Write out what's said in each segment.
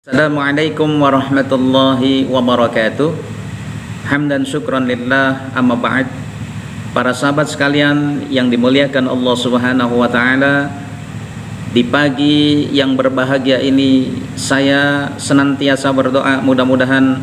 Assalamualaikum warahmatullahi wabarakatuh. Hamdan syukran lillah, amma ba'd. Para sahabat sekalian yang dimuliakan Allah Subhanahu wa taala, di pagi yang berbahagia ini saya senantiasa berdoa mudah-mudahan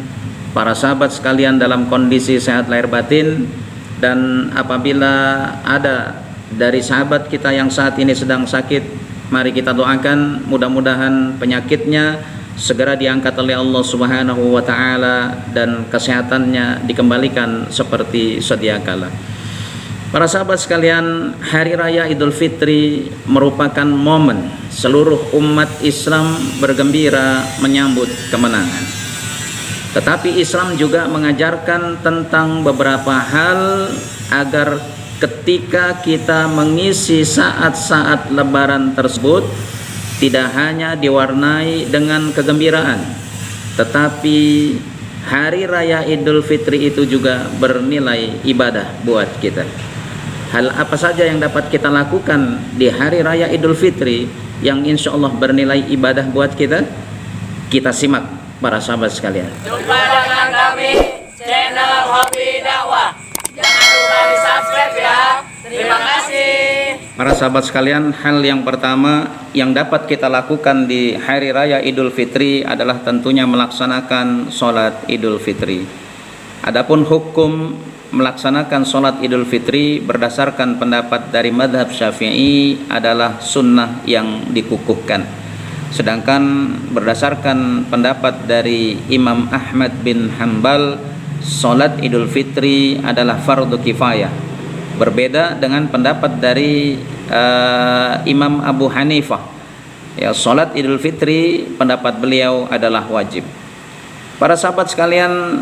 para sahabat sekalian dalam kondisi sehat lahir batin, dan apabila ada dari sahabat kita yang saat ini sedang sakit, mari kita doakan mudah-mudahan penyakitnya segera diangkat oleh Allah Subhanahu wa taala dan kesehatannya dikembalikan seperti sedia kala. Para sahabat sekalian, hari raya Idul Fitri merupakan momen seluruh umat Islam bergembira menyambut kemenangan. Tetapi Islam juga mengajarkan tentang beberapa hal agar ketika kita mengisi saat-saat lebaran tersebut tidak hanya diwarnai dengan kegembiraan, tetapi hari raya Idul Fitri itu juga bernilai ibadah buat kita. Hal apa saja yang dapat kita lakukan di hari raya Idul Fitri yang insya Allah bernilai ibadah buat kita? Kita simak para sahabat sekalian. Jumpa dengan kami channel Hobi Dakwah. Jangan lupa di subscribe ya. Terima kasih. Para sahabat sekalian, hal yang pertama yang dapat kita lakukan di hari raya Idul Fitri adalah tentunya melaksanakan sholat Idul Fitri. Adapun hukum melaksanakan sholat Idul Fitri berdasarkan pendapat dari madhab Syafi'i adalah sunnah yang dikukuhkan. Sedangkan berdasarkan pendapat dari Imam Ahmad bin Hanbal, sholat Idul Fitri adalah fardu kifayah. Berbeda dengan pendapat dari Imam Abu Hanifah. Ya, sholat Idul Fitri pendapat beliau adalah wajib. Para sahabat sekalian,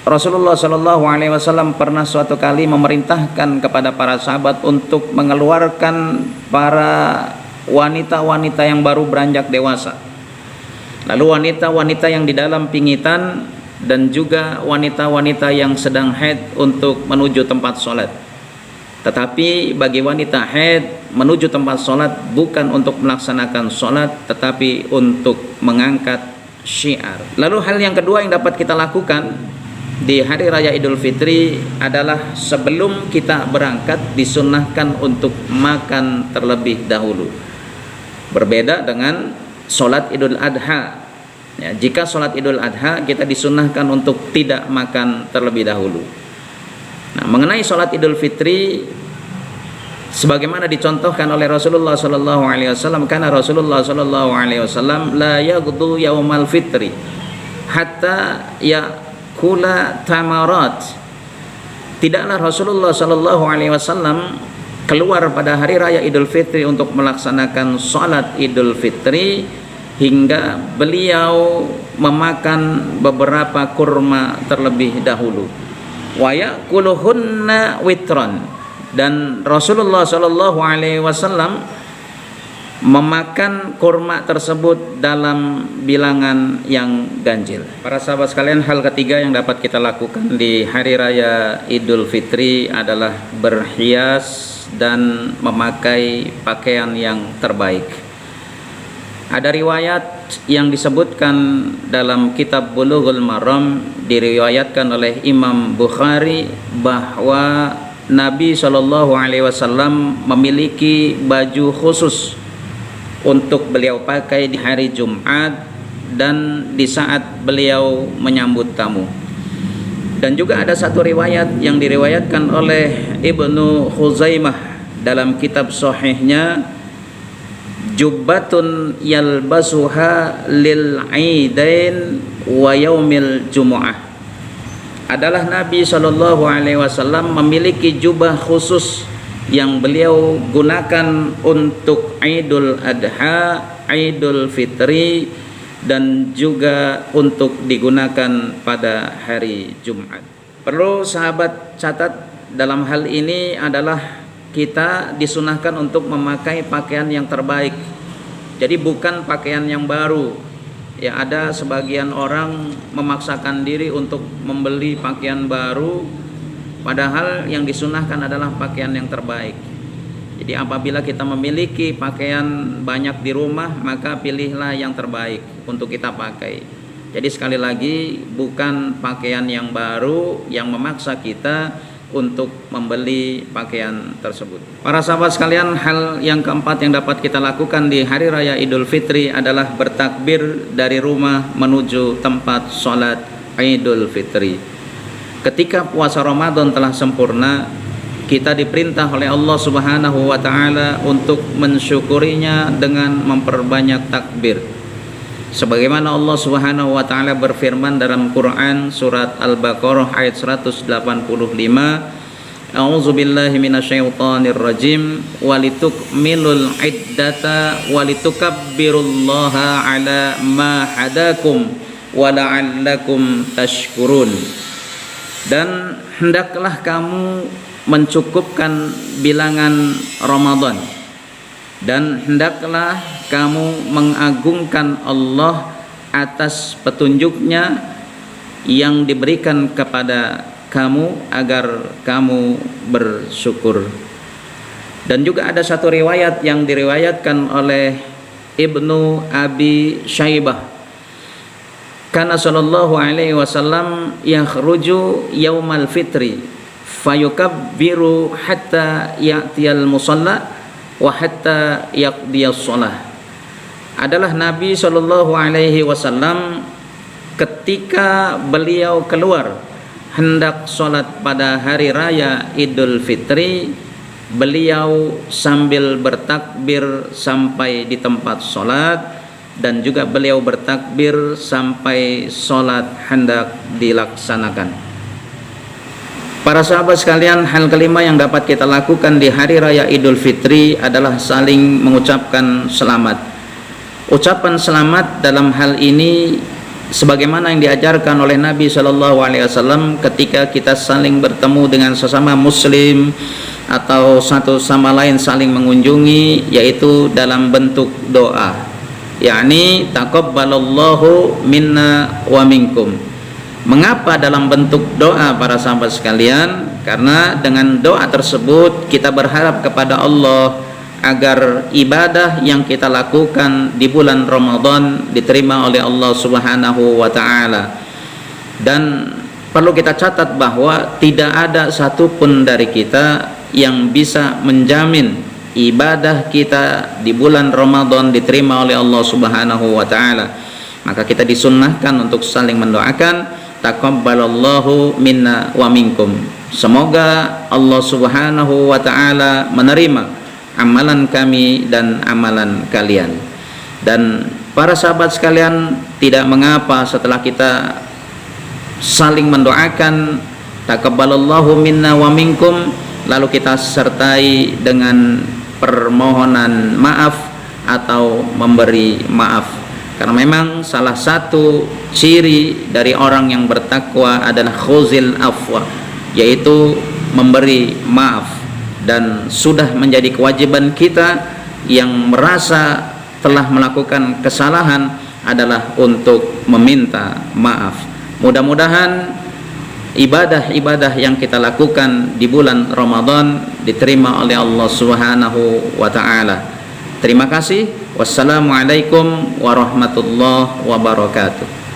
Rasulullah Shallallahu Alaihi Wasallam pernah suatu kali memerintahkan kepada para sahabat untuk mengeluarkan para wanita-wanita yang baru beranjak dewasa, lalu wanita-wanita yang di dalam pingitan, dan juga wanita-wanita yang sedang haid untuk menuju tempat sholat. Tetapi bagi wanita haid, menuju tempat sholat bukan untuk melaksanakan sholat, tetapi untuk mengangkat syiar. Lalu hal yang kedua yang dapat kita lakukan di hari raya Idul Fitri adalah sebelum kita berangkat disunnahkan untuk makan terlebih dahulu. Berbeda dengan sholat Idul Adha. Ya, jika sholat Idul Adha kita disunnahkan untuk tidak makan terlebih dahulu. Nah, mengenai sholat Idul Fitri, sebagaimana dicontohkan oleh Rasulullah Sallallahu Alaihi Wasallam, karena Rasulullah Sallallahu Alaihi Wasallam la yaghdu yaumal fitri hatta yakula tamarat. Tidaklah Rasulullah Sallallahu Alaihi Wasallam keluar pada hari raya Idul Fitri untuk melaksanakan sholat Idul Fitri hingga beliau memakan beberapa kurma terlebih dahulu. Wa yakuluhunna witran, dan Rasulullah Shallallahu Alaihi Wasallam memakan kurma tersebut dalam bilangan yang ganjil. Para sahabat sekalian, hal ketiga yang dapat kita lakukan di hari raya Idul Fitri adalah berhias dan memakai pakaian yang terbaik. Ada riwayat yang disebutkan dalam kitab Bulughul Maram, diriwayatkan oleh Imam Bukhari, bahwa Nabi Shallallahu Alaihi Wasallam memiliki baju khusus untuk beliau pakai di hari Jumat dan di saat beliau menyambut tamu. Dan juga ada satu riwayat yang diriwayatkan oleh Ibnu Khuzaimah dalam kitab sahihnya, jubbatun yalbasuha lil aidain wa yaumil jumu'ah. Adalah Nabi Shallallahu Alaihi Wasallam memiliki jubah khusus yang beliau gunakan untuk Idul Adha, Idul Fitri, dan juga untuk digunakan pada hari Jumat. Perlu sahabat catat dalam hal ini adalah kita disunahkan untuk memakai pakaian yang terbaik. Jadi bukan pakaian yang baru. Ya, ada sebagian orang memaksakan diri untuk membeli pakaian baru, padahal yang disunahkan adalah pakaian yang terbaik. Jadi Jadi apabila kita memiliki pakaian banyak di rumah, maka pilihlah yang terbaik untuk kita pakai. Jadi sekali lagi, bukan pakaian yang baru yang memaksa kita untuk membeli pakaian tersebut. Para sahabat sekalian, hal yang keempat yang dapat kita lakukan di hari raya Idul Fitri adalah bertakbir dari rumah menuju tempat sholat Idul Fitri. Ketika puasa Ramadan telah sempurna, kita diperintah oleh Allah Subhanahu wa taala untuk mensyukurinya dengan memperbanyak takbir. Sebagaimana Allah Subhanahu wa taala berfirman dalam Quran surat Al-Baqarah ayat 185, A'udzu billahi minasyaitonir rajim, walitukmilul iddata walitukabbirullaha ala ma hadakum wa la'allakum tashkurun. Dan hendaklah kamu mencukupkan bilangan Ramadan, dan hendaklah kamu mengagungkan Allah atas petunjuknya yang diberikan kepada kamu agar kamu bersyukur. Dan juga ada satu riwayat yang diriwayatkan oleh Ibnu Abi Syaibah, kana sallallahu alaihi wasallam yakhruju yaumal fitri fayukabbiru hatta ya'tiyal musalla wa hatta yaqdiyas shalah. Adalah Nabi sallallahu alaihi wasallam ketika beliau keluar hendak sholat pada hari raya Idul Fitri, beliau sambil bertakbir sampai di tempat sholat, dan juga beliau bertakbir sampai sholat hendak dilaksanakan. Para sahabat sekalian, hal kelima yang dapat kita lakukan di hari raya Idul Fitri adalah saling mengucapkan selamat. Ucapan selamat dalam hal ini sebagaimana yang diajarkan oleh Nabi Shallallahu Alaihi Wasallam ketika kita saling bertemu dengan sesama Muslim atau satu sama lain saling mengunjungi, yaitu dalam bentuk doa, yakni taqabbalallahu minna wa minkum. Mengapa dalam bentuk doa para sahabat sekalian? Karena dengan doa tersebut kita berharap kepada Allah agar ibadah yang kita lakukan di bulan Ramadan diterima oleh Allah Subhanahu wa taala. Dan perlu kita catat bahwa tidak ada satupun dari kita yang bisa menjamin ibadah kita di bulan Ramadan diterima oleh Allah Subhanahu wa taala. Maka kita disunnahkan untuk saling mendoakan, taqabbalallahu minna wa minkum. Semoga Allah Subhanahu wa taala menerima amalan kami dan amalan kalian. Dan para sahabat sekalian, tidak mengapa setelah kita saling mendoakan taqabbalallahu minna wa minkum, lalu kita sertai dengan permohonan maaf atau memberi maaf. Karena memang salah satu ciri dari orang yang bertakwa adalah khuzil afwa, yaitu memberi maaf. Dan sudah menjadi kewajiban kita yang merasa telah melakukan kesalahan adalah untuk meminta maaf. Mudah-mudahan ibadah-ibadah yang kita lakukan di bulan Ramadan diterima oleh Allah Subhanahu wa taala. Terima kasih. Wassalamualaikum warahmatullahi wabarakatuh.